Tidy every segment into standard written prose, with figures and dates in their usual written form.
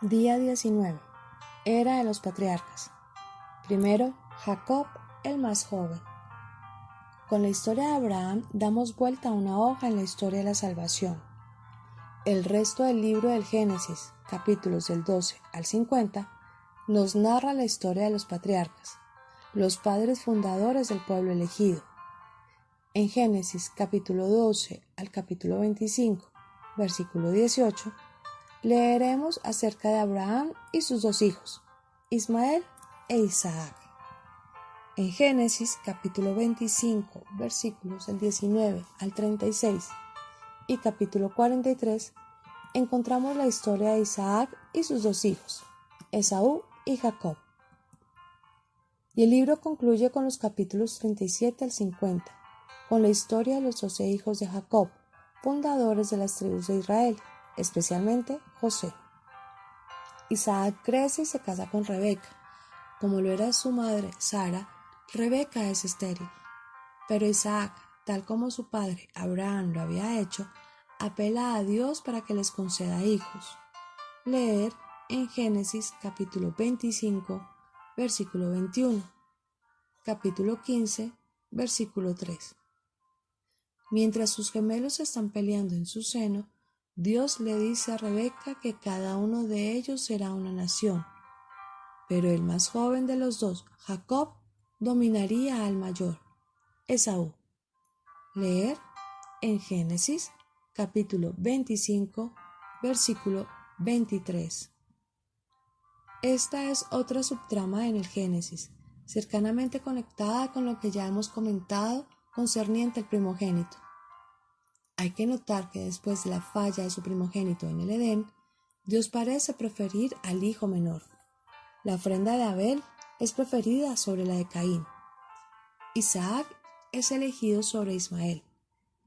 Día 19. Era de los patriarcas. Primero, Jacob, el más joven. Con la historia de Abraham damos vuelta a una hoja en la historia de la salvación. El resto del libro del Génesis, capítulos del 12 al 50, nos narra la historia de los patriarcas, los padres fundadores del pueblo elegido. En Génesis capítulo 12 al capítulo 25, versículo 18, leeremos acerca de Abraham y sus dos hijos, Ismael e Isaac. En Génesis capítulo 25, versículos del 19 al 36 y capítulo 43, encontramos la historia de Isaac y sus dos hijos, Esaú y Jacob. Y el libro concluye con los capítulos 37 al 50, con la historia de los 12 hijos de Jacob, fundadores de las tribus de Israel, especialmente José. Isaac crece y se casa con Rebeca. Como lo era su madre, Sara, Rebeca es estéril. Pero Isaac, tal como su padre Abraham lo había hecho, apela a Dios para que les conceda hijos. Leer en Génesis capítulo 25, versículo 21, capítulo 15, versículo 3. Mientras sus gemelos están peleando en su seno, Dios le dice a Rebeca que cada uno de ellos será una nación, pero el más joven de los dos, Jacob, dominaría al mayor, Esaú. Leer en Génesis capítulo 25, versículo 23. Esta es otra subtrama en el Génesis, cercanamente conectada con lo que ya hemos comentado concerniente al primogénito. Hay que notar que después de la falla de su primogénito en el Edén, Dios parece preferir al hijo menor. La ofrenda de Abel es preferida sobre la de Caín. Isaac es elegido sobre Ismael.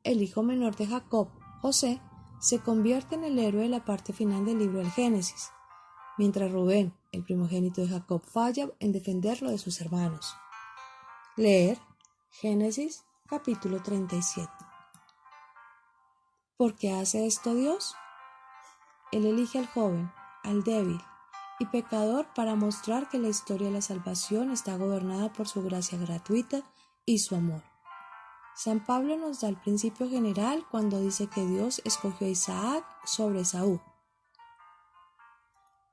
El hijo menor de Jacob, José, se convierte en el héroe de la parte final del libro del Génesis, mientras Rubén, el primogénito de Jacob, falla en defenderlo de sus hermanos. Leer Génesis capítulo 37. ¿Por qué hace esto Dios? Él elige al joven, al débil y pecador para mostrar que la historia de la salvación está gobernada por su gracia gratuita y su amor. San Pablo nos da el principio general cuando dice que Dios escogió a Isaac sobre Esaú,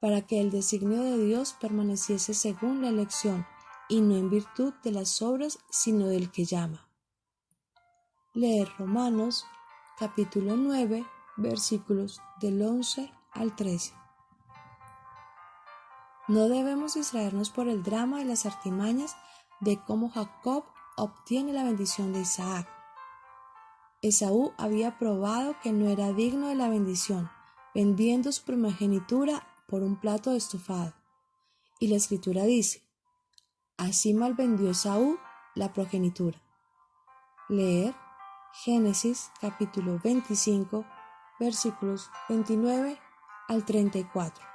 para que el designio de Dios permaneciese según la elección y no en virtud de las obras, sino del que llama. Leer Romanos capítulo 9, versículos del 11 al 13. No debemos distraernos por el drama y las artimañas de cómo Jacob obtiene la bendición de Isaac. Esaú había probado que no era digno de la bendición, vendiendo su primogenitura por un plato de estofado. Y la Escritura dice: así malvendió Esaú la progenitura. Leer Génesis capítulo 25, versículos 29 al 34.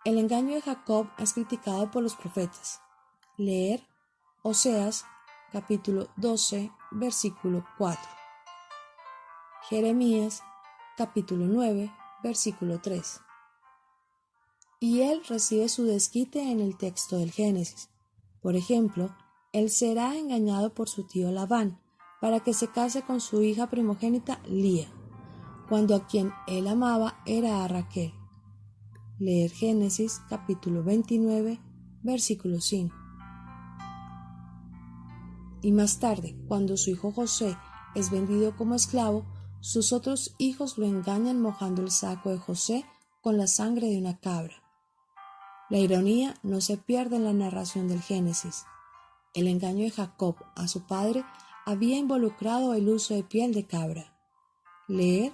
El engaño de Jacob es criticado por los profetas. Leer Oseas capítulo 12, versículo 4. Jeremías capítulo 9, versículo 3. Y él recibe su desquite en el texto del Génesis. Por ejemplo, él será engañado por su tío Labán para que se case con su hija primogénita Lía, cuando a quien él amaba era a Raquel. Leer Génesis capítulo 29, versículo 5. Y más tarde, cuando su hijo José es vendido como esclavo, sus otros hijos lo engañan mojando el saco de José con la sangre de una cabra. La ironía no se pierde en la narración del Génesis. El engaño de Jacob a su padre había involucrado el uso de piel de cabra. Leer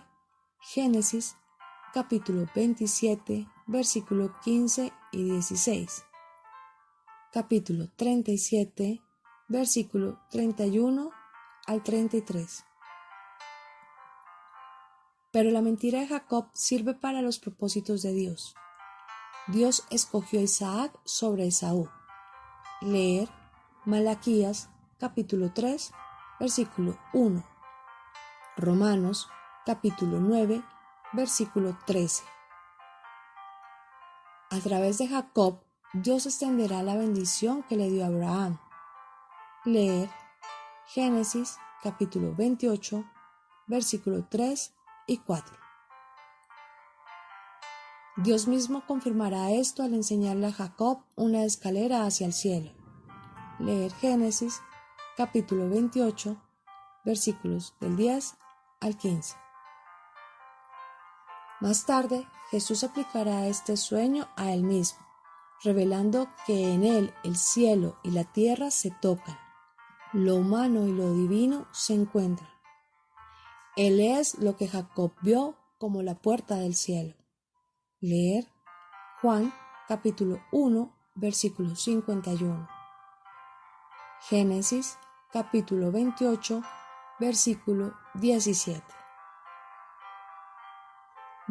Génesis capítulo 27, versículo 15 y 16. Capítulo 37, versículo 31 al 33. Pero la mentira de Jacob sirve para los propósitos de Dios. Dios escogió a Isaac sobre Esaú. Leer Malaquías capítulo 3, versículo 1. Romanos capítulo 9, versículo 13. A través de Jacob, Dios extenderá la bendición que le dio a Abraham. Leer Génesis capítulo 28, versículo 3 y 4. Dios mismo confirmará esto al enseñarle a Jacob una escalera hacia el cielo. Leer Génesis capítulo 28, versículos del 10 al 15. Más tarde, Jesús aplicará este sueño a él mismo, revelando que en él el cielo y la tierra se tocan, lo humano y lo divino se encuentran. Él es lo que Jacob vio como la puerta del cielo. Leer Juan capítulo 1, versículo 51. Génesis capítulo 28, versículo 17.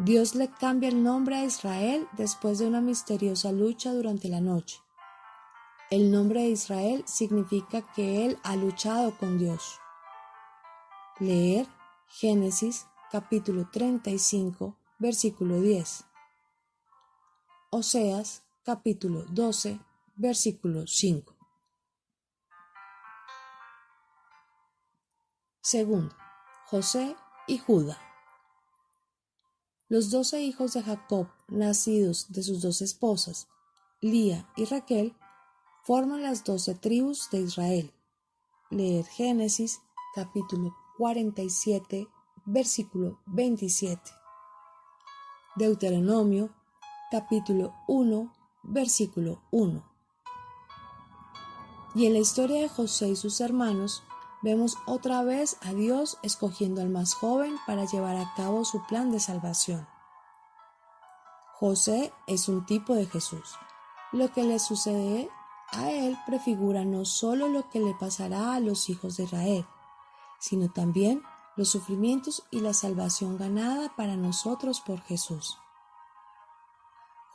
Dios le cambia el nombre a Israel después de una misteriosa lucha durante la noche. El nombre de Israel significa que él ha luchado con Dios. Leer Génesis capítulo 35, versículo 10. Oseas capítulo 12, versículo 5. Segundo, José y Judá. Los 12 hijos de Jacob, nacidos de sus 2 esposas, Lía y Raquel, forman las 12 tribus de Israel. Leer Génesis capítulo 47, versículo 27. Deuteronomio capítulo 1, versículo 1. Y en la historia de José y sus hermanos, vemos otra vez a Dios escogiendo al más joven para llevar a cabo su plan de salvación. José es un tipo de Jesús. Lo que le sucede a él prefigura no solo lo que le pasará a los hijos de Israel, sino también los sufrimientos y la salvación ganada para nosotros por Jesús.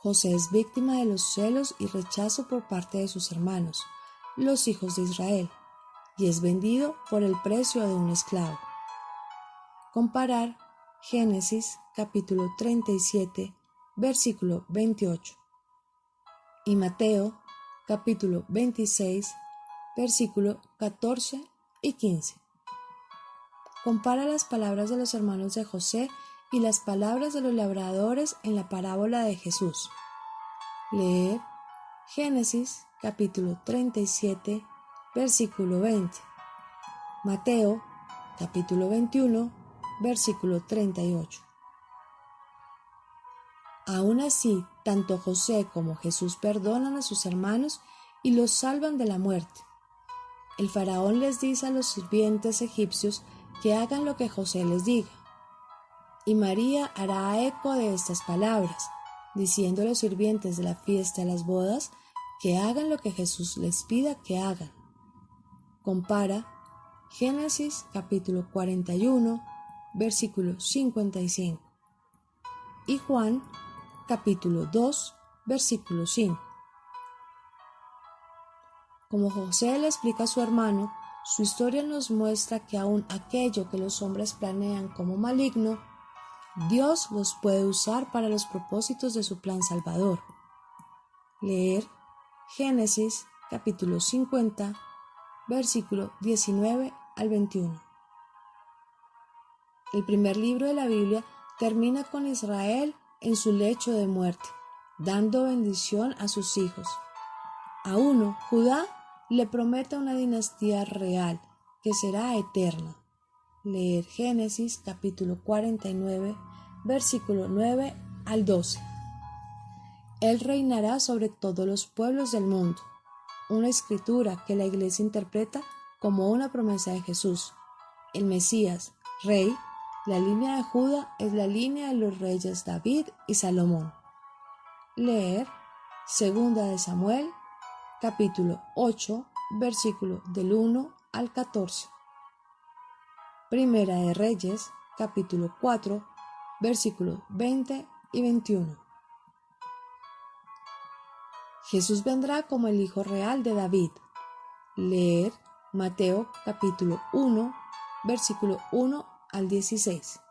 José es víctima de los celos y rechazo por parte de sus hermanos, los hijos de Israel, y es vendido por el precio de un esclavo. Comparar Génesis capítulo 37, versículo 28 y Mateo capítulo 26, versículo 14 y 15. Compara las palabras de los hermanos de José y las palabras de los labradores en la parábola de Jesús. Leer Génesis capítulo 37, versículo 20. Mateo capítulo 21, versículo 38. Aún así, tanto José como Jesús perdonan a sus hermanos y los salvan de la muerte. El faraón les dice a los sirvientes egipcios que hagan lo que José les diga. Y María hará eco de estas palabras, diciendo a los sirvientes de la fiesta de las bodas que hagan lo que Jesús les pida que hagan. Compara Génesis capítulo 41, versículo 55 y Juan capítulo 2, versículo 5. Como José le explica a su hermano, su historia nos muestra que aun aquello que los hombres planean como maligno, Dios los puede usar para los propósitos de su plan salvador. Leer Génesis capítulo 50, versículo 19 al 21. El primer libro de la Biblia termina con Israel en su lecho de muerte, dando bendición a sus hijos. A uno, Judá, le promete una dinastía real que será eterna. Leer Génesis capítulo 49, versículo 9 al 12. Él reinará sobre todos los pueblos del mundo, una escritura que la Iglesia interpreta como una promesa de Jesús. El Mesías, Rey, la línea de Judá es la línea de los reyes David y Salomón. Leer Segunda de Samuel, capítulo 8, versículo del 1 al 14. Primera de Reyes, capítulo 4, versículos 20 y 21. Jesús vendrá como el Hijo real de David. Leer Mateo capítulo 1, versículo 1 al 16.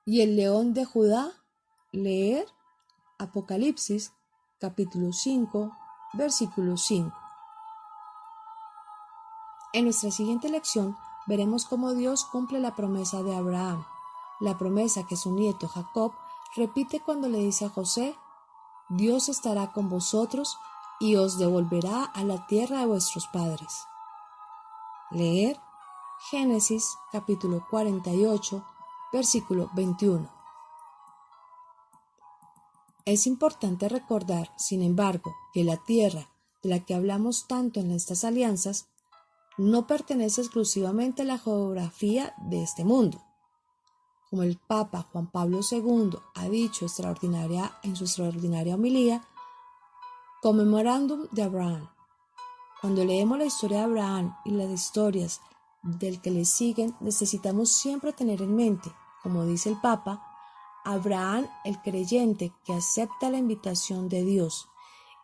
y el león de Judá, leer Apocalipsis capítulo 5, versículo 5. En nuestra siguiente lección veremos cómo Dios cumple la promesa de Abraham, la promesa que su nieto Jacob repite cuando le dice a José: Dios estará con vosotros y os devolverá a la tierra de vuestros padres. Leer Génesis capítulo 48, versículo 21. Es importante recordar, sin embargo, que la tierra de la que hablamos tanto en estas alianzas no pertenece exclusivamente a la geografía de este mundo. Como el Papa Juan Pablo II ha dicho en su extraordinaria homilía, Commemorándum de Abraham. Cuando leemos la historia de Abraham y las historias del que le siguen, necesitamos siempre tener en mente, como dice el Papa, Abraham, el creyente que acepta la invitación de Dios,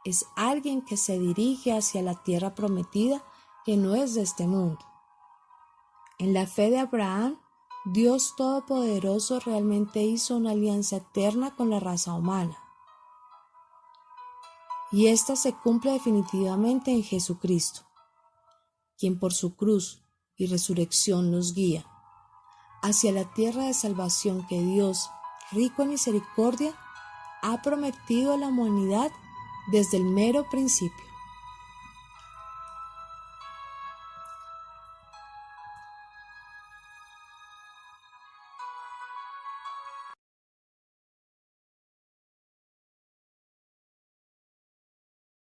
es alguien que se dirige hacia la tierra prometida que no es de este mundo. En la fe de Abraham, Dios Todopoderoso realmente hizo una alianza eterna con la raza humana. Y esta se cumple definitivamente en Jesucristo, quien por su cruz y resurrección nos guía hacia la tierra de salvación que Dios, rico en misericordia, ha prometido a la humanidad desde el mero principio.